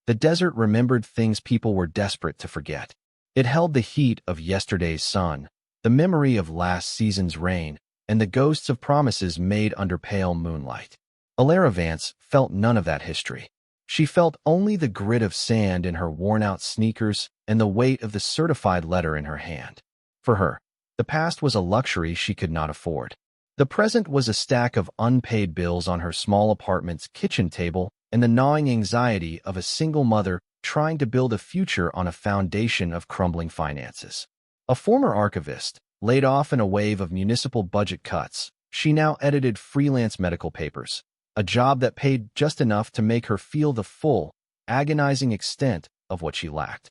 The desert remembered things people were desperate to forget. It held the heat of yesterday's sun, the memory of last season's rain, and the ghosts of promises made under pale moonlight. Alara Vance felt none of that history. She felt only the grit of sand in her worn-out sneakers and the weight of the certified letter in her hand. For her, the past was a luxury she could not afford. The present was a stack of unpaid bills on her small apartment's kitchen table and the gnawing anxiety of a single mother trying to build a future on a foundation of crumbling finances. A former archivist, laid off in a wave of municipal budget cuts, she now edited freelance medical papers, a job that paid just enough to make her feel the full, agonizing extent of what she lacked.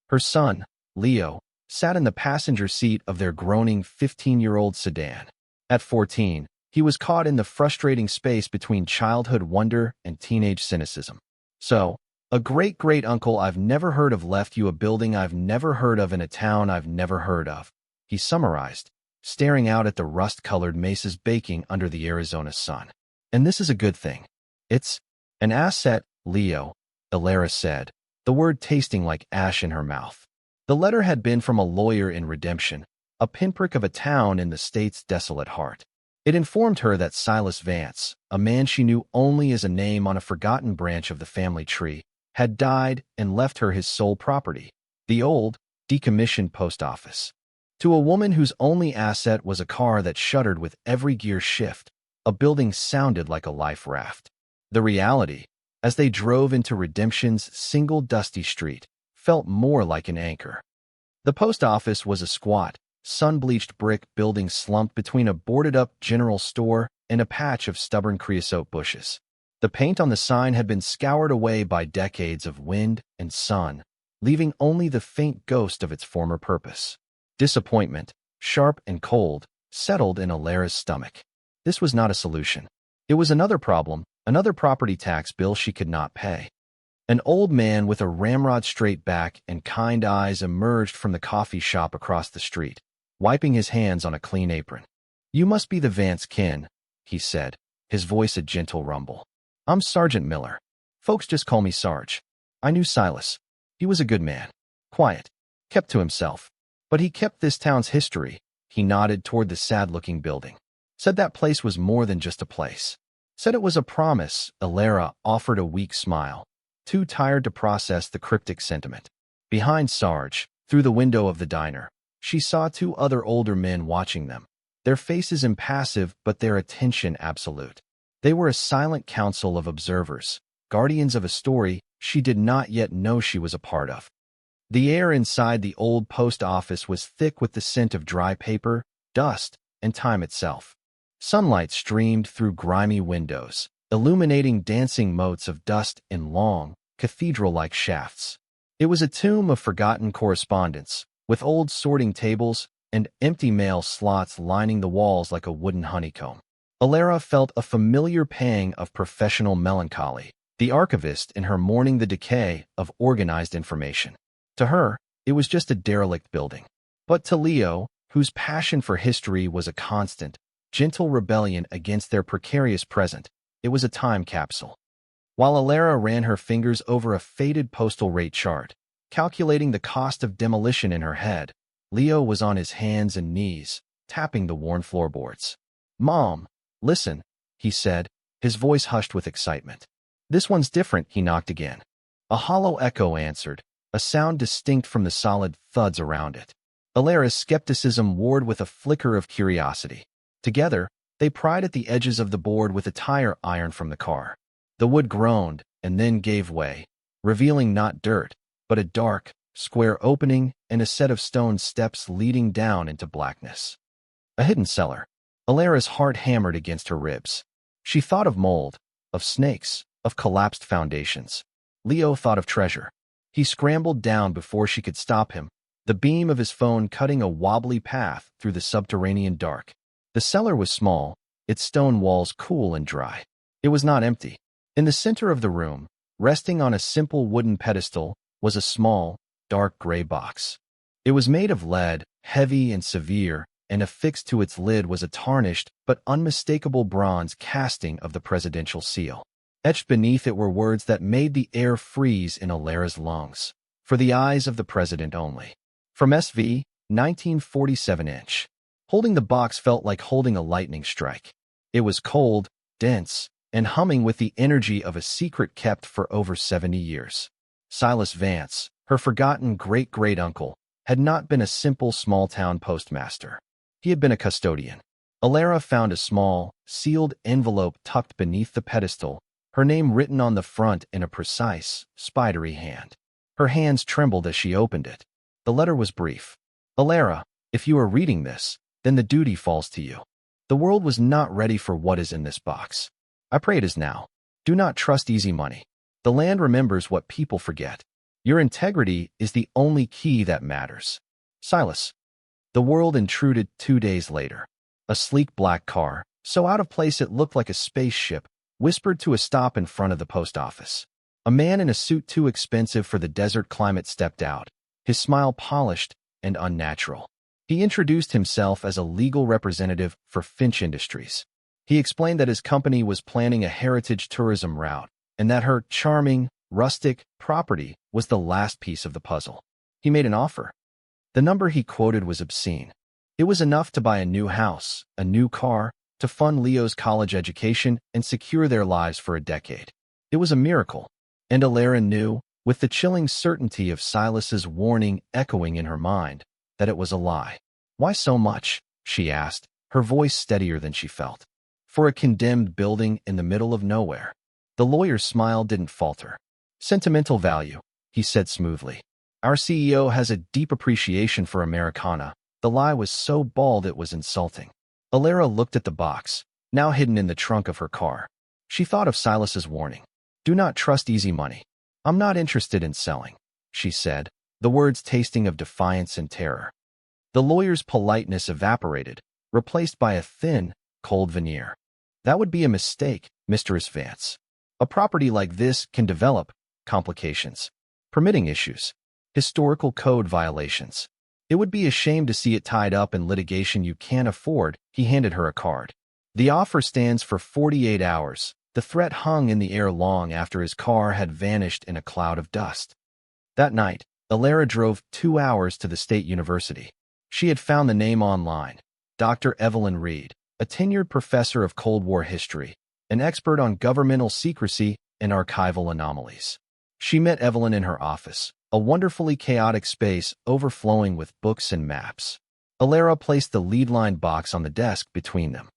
Her son, Leo, sat in the passenger seat of their groaning 15-year-old sedan. At 14, he was caught in the frustrating space between childhood wonder and teenage cynicism. So, a great-great-uncle I've never heard of left you a building I've never heard of in a town I've never heard of, he summarized, staring out at the rust-colored mesas baking under the Arizona sun. And this is a good thing. It's an asset, Leo, Alara said, the word tasting like ash in her mouth. The letter had been from a lawyer in Redemption, a pinprick of a town in the state's desolate heart. It informed her that Silas Vance, a man she knew only as a name on a forgotten branch of the family tree, had died and left her his sole property, the old, decommissioned post office. To a woman whose only asset was a car that shuddered with every gear shift, a building sounded like a life raft. The reality, as they drove into Redemption's single dusty street, felt more like an anchor. The post office was a squat, sun-bleached brick building slumped between a boarded-up general store and a patch of stubborn creosote bushes. The paint on the sign had been scoured away by decades of wind and sun, leaving only the faint ghost of its former purpose. Disappointment, sharp and cold, settled in Alara's stomach. This was not a solution. It was another problem, another property tax bill she could not pay. An old man with a ramrod-straight back and kind eyes emerged from the coffee shop across the street, wiping his hands on a clean apron. "You must be the Vance kin," he said, his voice a gentle rumble. "I'm Sergeant Miller. Folks just call me Sarge. I knew Silas. He was a good man. Quiet. Kept to himself. But he kept this town's history." He nodded toward the sad-looking building. "Said that place was more than just a place. Said it was a promise." Alara offered a weak smile, too tired to process the cryptic sentiment. Behind Sarge, through the window of the diner, she saw two other older men watching them, their faces impassive but their attention absolute. They were a silent council of observers, guardians of a story she did not yet know she was a part of. The air inside the old post office was thick with the scent of dry paper, dust, and time itself. Sunlight streamed through grimy windows, illuminating dancing motes of dust in long, cathedral-like shafts. It was a tomb of forgotten correspondence, with old sorting tables and empty mail slots lining the walls like a wooden honeycomb. Alara felt a familiar pang of professional melancholy, the archivist in her mourning the decay of organized information. To her, it was just a derelict building. But to Leo, whose passion for history was a constant, gentle rebellion against their precarious present, it was a time capsule. While Alara ran her fingers over a faded postal rate chart, calculating the cost of demolition in her head, Leo was on his hands and knees, tapping the worn floorboards. "Mom, listen," he said, his voice hushed with excitement. "This one's different." He knocked again. A hollow echo answered, a sound distinct from the solid thuds around it. Alara's skepticism warred with a flicker of curiosity. Together, they pried at the edges of the board with a tire iron from the car. The wood groaned and then gave way, revealing not dirt, but a dark, square opening and a set of stone steps leading down into blackness. A hidden cellar. Alara's heart hammered against her ribs. She thought of mold, of snakes, of collapsed foundations. Leo thought of treasure. He scrambled down before she could stop him, the beam of his phone cutting a wobbly path through the subterranean dark. The cellar was small, its stone walls cool and dry. It was not empty. In the center of the room, resting on a simple wooden pedestal, was a small, dark gray box. It was made of lead, heavy and severe, and affixed to its lid was a tarnished but unmistakable bronze casting of the presidential seal. Etched beneath it were words that made the air freeze in Alara's lungs. For the eyes of the president only. From SV, 1947-inch. Holding the box felt like holding a lightning strike. It was cold, dense, and humming with the energy of a secret kept for over 70 years. Silas Vance, her forgotten great-great-uncle, had not been a simple small-town postmaster. He had been a custodian. Alara found a small, sealed envelope tucked beneath the pedestal, her name written on the front in a precise, spidery hand. Her hands trembled as she opened it. The letter was brief. Alara, if you are reading this, then the duty falls to you. The world was not ready for what is in this box. I pray it is now. Do not trust easy money. The land remembers what people forget. Your integrity is the only key that matters. Silas. The world intruded 2 days later. A sleek black car, so out of place it looked like a spaceship, whispered to a stop in front of the post office. A man in a suit too expensive for the desert climate stepped out, his smile polished and unnatural. He introduced himself as a legal representative for Finch Industries. He explained that his company was planning a heritage tourism route, and that her charming, rustic property was the last piece of the puzzle. He made an offer. The number he quoted was obscene. It was enough to buy a new house, a new car, to fund Leo's college education and secure their lives for a decade. It was a miracle, and Alara knew, with the chilling certainty of Silas's warning echoing in her mind, that it was a lie. Why so much? She asked, her voice steadier than she felt. For a condemned building in the middle of nowhere. The lawyer's smile didn't falter. Sentimental value, he said smoothly. Our CEO has a deep appreciation for Americana. The lie was so bald it was insulting. Alara looked at the box, now hidden in the trunk of her car. She thought of Silas's warning. Do not trust easy money. I'm not interested in selling, she said, the words tasting of defiance and terror. The lawyer's politeness evaporated, replaced by a thin, cold veneer. That would be a mistake, Mistress Vance. A property like this can develop complications, permitting issues, historical code violations. It would be a shame to see it tied up in litigation you can't afford. He handed her a card. The offer stands for 48 hours. The threat hung in the air long after his car had vanished in a cloud of dust. That night, Alara drove 2 hours to the State University. She had found the name online. Dr. Evelyn Reed, a tenured professor of Cold War history, an expert on governmental secrecy and archival anomalies. She met Evelyn in her office, a wonderfully chaotic space overflowing with books and maps. Alara placed the lead-lined box on the desk between them.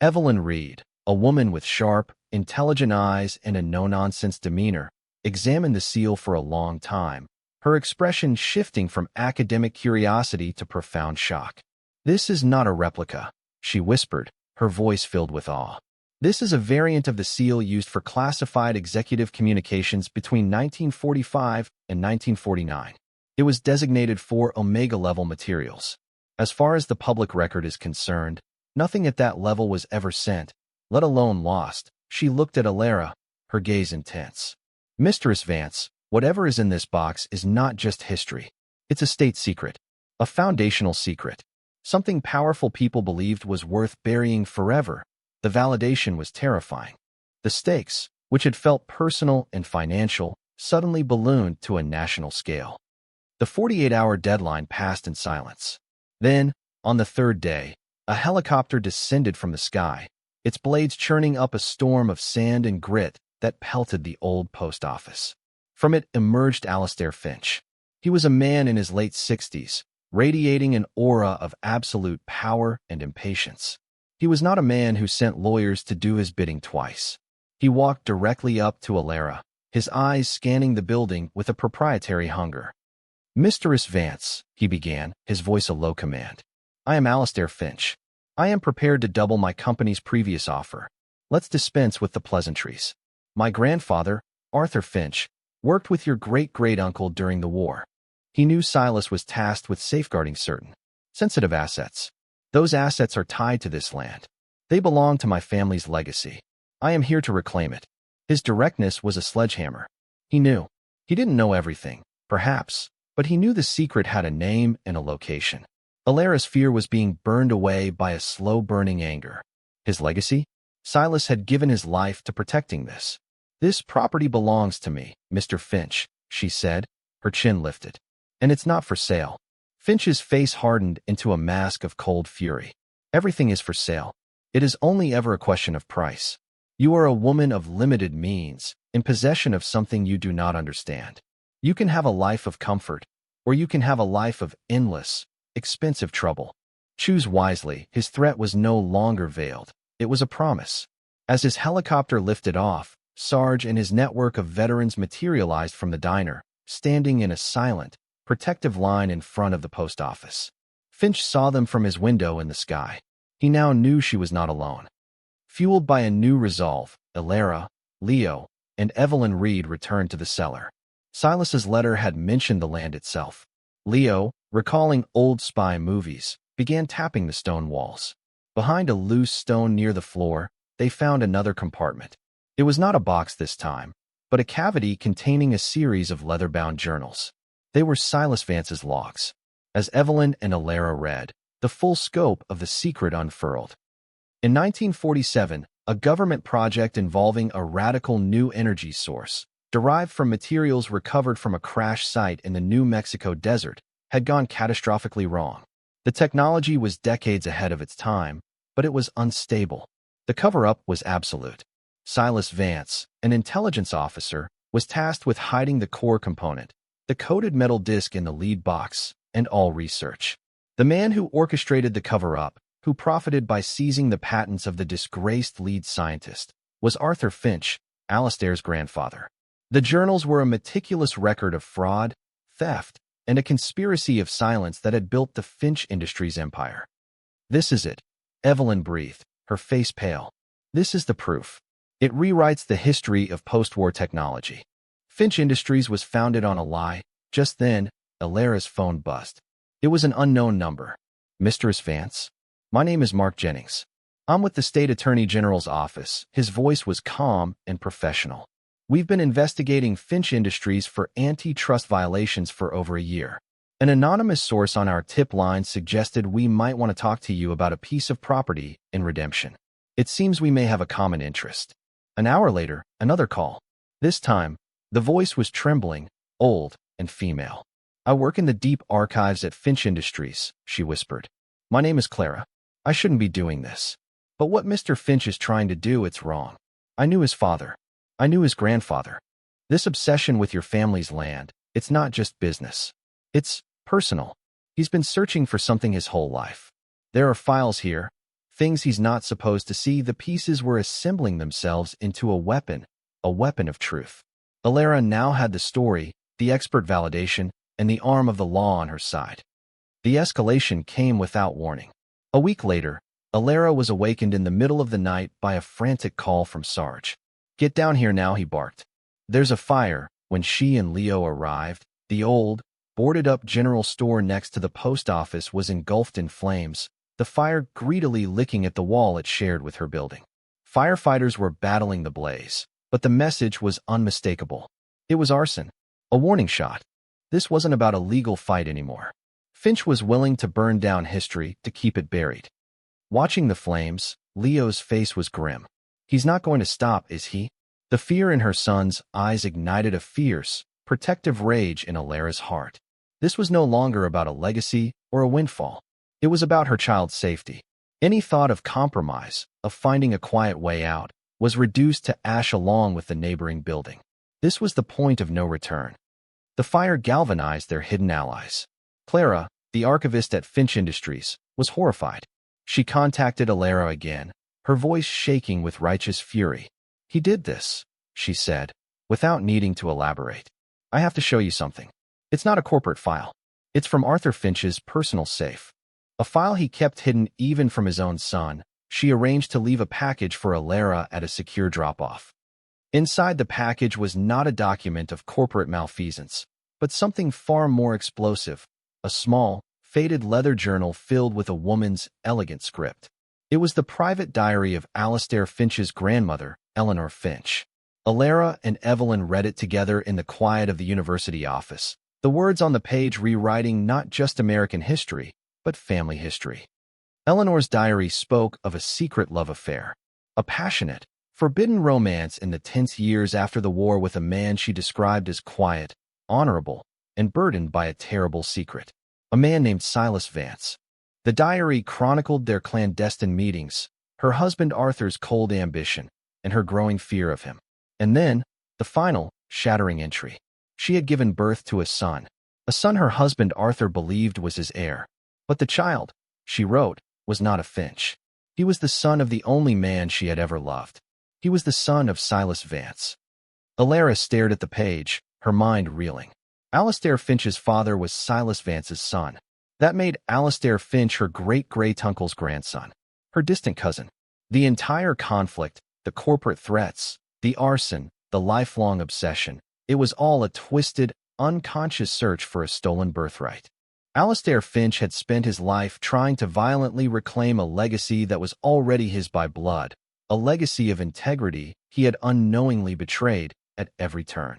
Evelyn Reed, a woman with sharp, intelligent eyes and a no-nonsense demeanor, examined the seal for a long time, her expression shifting from academic curiosity to profound shock. This is not a replica, she whispered, her voice filled with awe. This is a variant of the seal used for classified executive communications between 1945 and 1949. It was designated for Omega-level materials. As far as the public record is concerned, nothing at that level was ever sent, let alone lost. She looked at Alara, her gaze intense. Mistress Vance, whatever is in this box is not just history. It's a state secret, a foundational secret, something powerful people believed was worth burying forever. The validation was terrifying. The stakes, which had felt personal and financial, suddenly ballooned to a national scale. The 48-hour deadline passed in silence. Then, on the third day, a helicopter descended from the sky, its blades churning up a storm of sand and grit that pelted the old post office. From it emerged Alastair Finch. He was a man in his late 60s, radiating an aura of absolute power and impatience. He was not a man who sent lawyers to do his bidding twice. He walked directly up to Alara, his eyes scanning the building with a proprietary hunger. Mistress Vance, he began, his voice a low command. I am Alastair Finch. I am prepared to double my company's previous offer. Let's dispense with the pleasantries. My grandfather, Arthur Finch, worked with your great-great-uncle during the war. He knew Silas was tasked with safeguarding certain sensitive assets. Those assets are tied to this land. They belong to my family's legacy. I am here to reclaim it. His directness was a sledgehammer. He knew. He didn't know everything, perhaps, but he knew the secret had a name and a location. Alara's fear was being burned away by a slow-burning anger. His legacy? Silas had given his life to protecting this. "This property belongs to me, Mr. Finch," she said, her chin lifted. "And it's not for sale." Finch's face hardened into a mask of cold fury. "Everything is for sale. It is only ever a question of price. You are a woman of limited means, in possession of something you do not understand. You can have a life of comfort, or you can have a life of endless, expensive trouble. Choose wisely." His threat was no longer veiled. It was a promise. As his helicopter lifted off, Sarge and his network of veterans materialized from the diner, standing in a silent, protective line in front of the post office. Finch saw them from his window in the sky. He now knew she was not alone. Fueled by a new resolve, Elara, Leo, and Evelyn Reed returned to the cellar. Silas's letter had mentioned the land itself. Leo, recalling old spy movies, began tapping the stone walls. Behind a loose stone near the floor, they found another compartment. It was not a box this time, but a cavity containing a series of leather-bound journals. They were Silas Vance's logs. As Evelyn and Elara read, the full scope of the secret unfurled. In 1947, a government project involving a radical new energy source, derived from materials recovered from a crash site in the New Mexico desert, had gone catastrophically wrong. The technology was decades ahead of its time, but it was unstable. The cover-up was absolute. Silas Vance, an intelligence officer, was tasked with hiding the core component, the coated metal disc in the lead box, and all research. The man who orchestrated the cover-up, who profited by seizing the patents of the disgraced lead scientist, was Arthur Finch, Alastair's grandfather. The journals were a meticulous record of fraud, theft, and a conspiracy of silence that had built the Finch Industries empire. "This is it," Evelyn breathed, her face pale. "This is the proof. It rewrites the history of post-war technology." Finch Industries was founded on a lie. Just then, Elara's phone buzzed. It was an unknown number. "Mistress Vance? My name is Mark Jennings. I'm with the State Attorney General's office." His voice was calm and professional. "We've been investigating Finch Industries for antitrust violations for over a year. An anonymous source on our tip line suggested we might want to talk to you about a piece of property in Redemption. It seems we may have a common interest." An hour later, another call. This time, the voice was trembling, old, and female. "I work in the deep archives at Finch Industries," she whispered. "My name is Clara. I shouldn't be doing this. But what Mr. Finch is trying to do, it's wrong. I knew his father. I knew his grandfather. This obsession with your family's land, it's not just business. It's personal. He's been searching for something his whole life. There are files here, things he's not supposed to see. The pieces were assembling themselves into a weapon of truth." Elara now had the story, the expert validation, and the arm of the law on her side. The escalation came without warning. A week later, Elara was awakened in the middle of the night by a frantic call from Sarge. "Get down here now," he barked. "There's a fire." When she and Leo arrived, the old, boarded-up general store next to the post office was engulfed in flames, the fire greedily licking at the wall it shared with her building. Firefighters were battling the blaze, but the message was unmistakable. It was arson, a warning shot. This wasn't about a legal fight anymore. Finch was willing to burn down history to keep it buried. Watching the flames, Leo's face was grim. He's not going to stop, is he? The fear in her son's eyes ignited a fierce, protective rage in Elara's heart. This was no longer about a legacy or a windfall. It was about her child's safety. Any thought of compromise, of finding a quiet way out, was reduced to ash along with the neighboring building. This was the point of no return. The fire galvanized their hidden allies. Clara, the archivist at Finch Industries, was horrified. She contacted Elara again, her voice shaking with righteous fury. "He did this," she said, without needing to elaborate. "I have to show you something. It's not a corporate file. It's from Arthur Finch's personal safe. A file he kept hidden even from his own son." She arranged to leave a package for Elara at a secure drop-off. Inside the package was not a document of corporate malfeasance, but something far more explosive, a small, faded leather journal filled with a woman's elegant script. It was the private diary of Alastair Finch's grandmother, Eleanor Finch. Elara and Evelyn read it together in the quiet of the university office, the words on the page rewriting not just American history, but family history. Eleanor's diary spoke of a secret love affair, a passionate, forbidden romance in the tense years after the war with a man she described as quiet, honorable, and burdened by a terrible secret. A man named Silas Vance. The diary chronicled their clandestine meetings, her husband Arthur's cold ambition, and her growing fear of him. And then, the final, shattering entry. She had given birth to a son her husband Arthur believed was his heir. But the child, she wrote, was not a Finch. He was the son of the only man she had ever loved. He was the son of Silas Vance. Alara stared at the page, her mind reeling. Alastair Finch's father was Silas Vance's son. That made Alastair Finch her great-great-uncle's grandson, her distant cousin. The entire conflict, the corporate threats, the arson, the lifelong obsession, it was all a twisted, unconscious search for a stolen birthright. Alastair Finch had spent his life trying to violently reclaim a legacy that was already his by blood, a legacy of integrity he had unknowingly betrayed at every turn.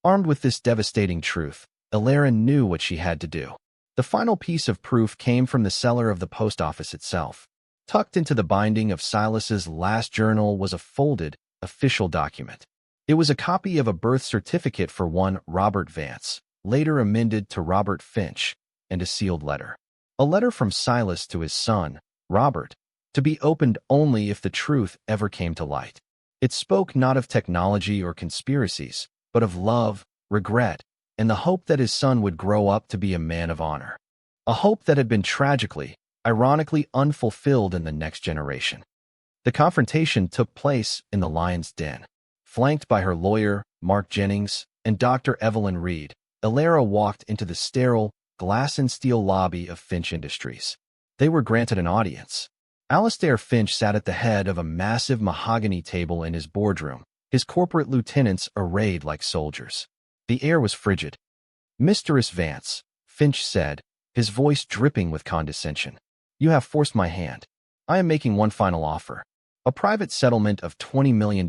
Armed with this devastating truth, Alara knew what she had to do. The final piece of proof came from the cellar of the post office itself. Tucked into the binding of Silas's last journal was a folded, official document. It was a copy of a birth certificate for one Robert Vance, later amended to Robert Finch, and a sealed letter. A letter from Silas to his son, Robert, to be opened only if the truth ever came to light. It spoke not of technology or conspiracies, but of love, regret, and the hope that his son would grow up to be a man of honor. A hope that had been tragically, ironically unfulfilled in the next generation. The confrontation took place in the Lion's Den. Flanked by her lawyer, Mark Jennings, and Dr. Evelyn Reed, Alara walked into the sterile, glass-and-steel lobby of Finch Industries. They were granted an audience. Alastair Finch sat at the head of a massive mahogany table in his boardroom, his corporate lieutenants arrayed like soldiers. The air was frigid. "Mistress Vance," Finch said, his voice dripping with condescension, "you have forced my hand. I am making one final offer. A private settlement of $20 million.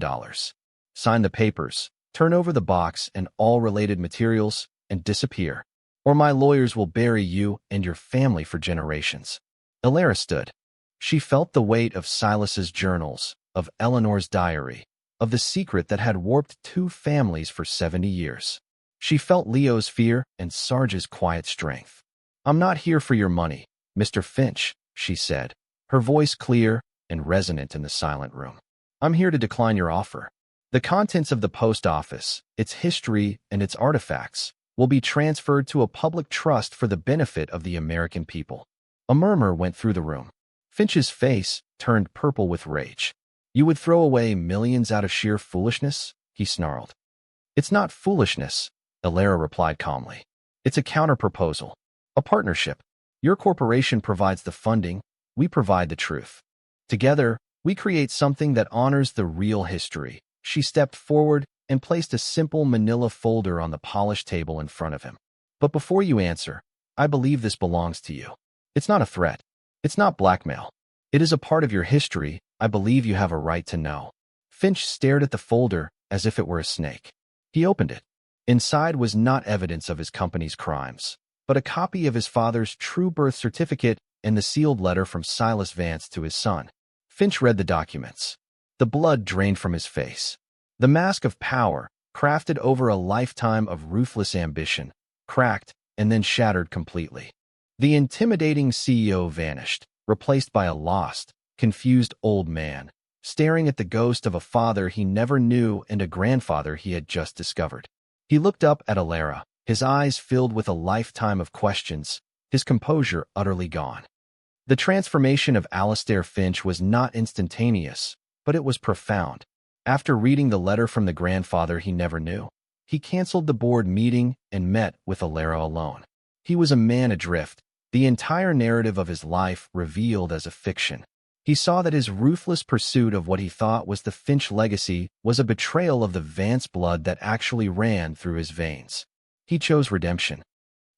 Sign the papers, turn over the box and all related materials, and disappear, or my lawyers will bury you and your family for generations." Alara stood. She felt the weight of Silas's journals, of Eleanor's diary, of the secret that had warped two families for 70 years. She felt Leo's fear and Sarge's quiet strength. "I'm not here for your money, Mr. Finch," she said, her voice clear and resonant in the silent room. "I'm here to decline your offer. The contents of the post office, its history, and its artifacts will be transferred to a public trust for the benefit of the American people." A murmur went through the room. Finch's face turned purple with rage. "You would throw away millions out of sheer foolishness?" he snarled. "It's not foolishness," Alara replied calmly. "It's a counterproposal. A partnership. Your corporation provides the funding, we provide the truth. Together, we create something that honors the real history." She stepped forward and placed a simple manila folder on the polished table in front of him. "But before you answer, I believe this belongs to you. It's not a threat. It's not blackmail. It is a part of your history. I believe you have a right to know." Finch stared at the folder as if it were a snake. He opened it. Inside was not evidence of his company's crimes, but a copy of his father's true birth certificate and the sealed letter from Silas Vance to his son. Finch read the documents. The blood drained from his face. The mask of power, crafted over a lifetime of ruthless ambition, cracked and then shattered completely. The intimidating CEO vanished, replaced by a lost, confused old man, staring at the ghost of a father he never knew and a grandfather he had just discovered. He looked up at Alara, his eyes filled with a lifetime of questions, his composure utterly gone. The transformation of Alastair Finch was not instantaneous, but it was profound. After reading the letter from the grandfather he never knew, he canceled the board meeting and met with Alara alone. He was a man adrift, the entire narrative of his life revealed as a fiction. He saw that his ruthless pursuit of what he thought was the Finch legacy was a betrayal of the Vance blood that actually ran through his veins. He chose redemption.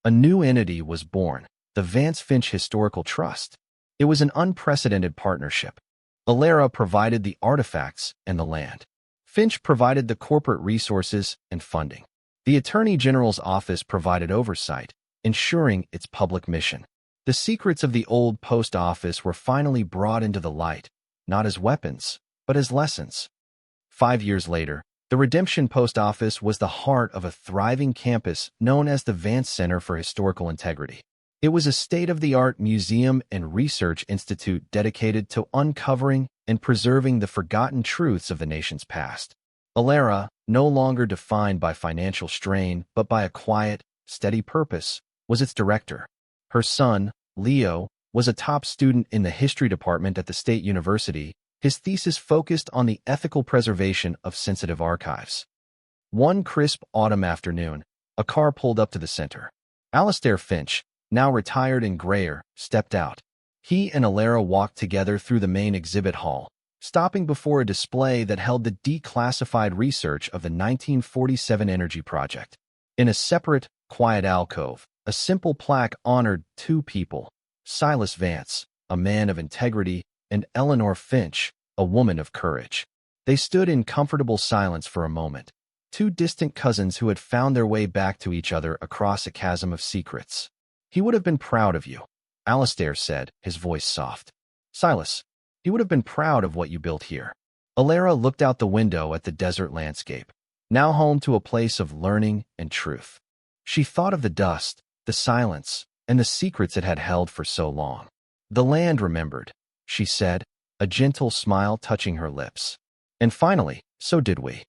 A new entity was born, the Vance-Finch Historical Trust. It was an unprecedented partnership. Alara provided the artifacts and the land. Finch provided the corporate resources and funding. The Attorney General's office provided oversight, ensuring its public mission. The secrets of the old post office were finally brought into the light, not as weapons, but as lessons. 5 years later, the Redemption Post Office was the heart of a thriving campus known as the Vance Center for Historical Integrity. It was a state-of-the-art museum and research institute dedicated to uncovering and preserving the forgotten truths of the nation's past. Alara, no longer defined by financial strain but by a quiet, steady purpose, was its director. Her son, Leo, was a top student in the history department at the State University. His thesis focused on the ethical preservation of sensitive archives. One crisp autumn afternoon, a car pulled up to the center. Alastair Finch, now retired and grayer, stepped out. He and Alara walked together through the main exhibit hall, stopping before a display that held the declassified research of the 1947 Energy Project. In a separate, quiet alcove, a simple plaque honored two people, Silas Vance, a man of integrity, and Eleanor Finch, a woman of courage. They stood in comfortable silence for a moment, two distant cousins who had found their way back to each other across a chasm of secrets. "He would have been proud of you," Alastair said, his voice soft. "Silas, he would have been proud of what you built here." Alara looked out the window at the desert landscape, now home to a place of learning and truth. She thought of the dust, the silence, and the secrets it had held for so long. "The land remembered," she said, a gentle smile touching her lips. "And finally, so did we."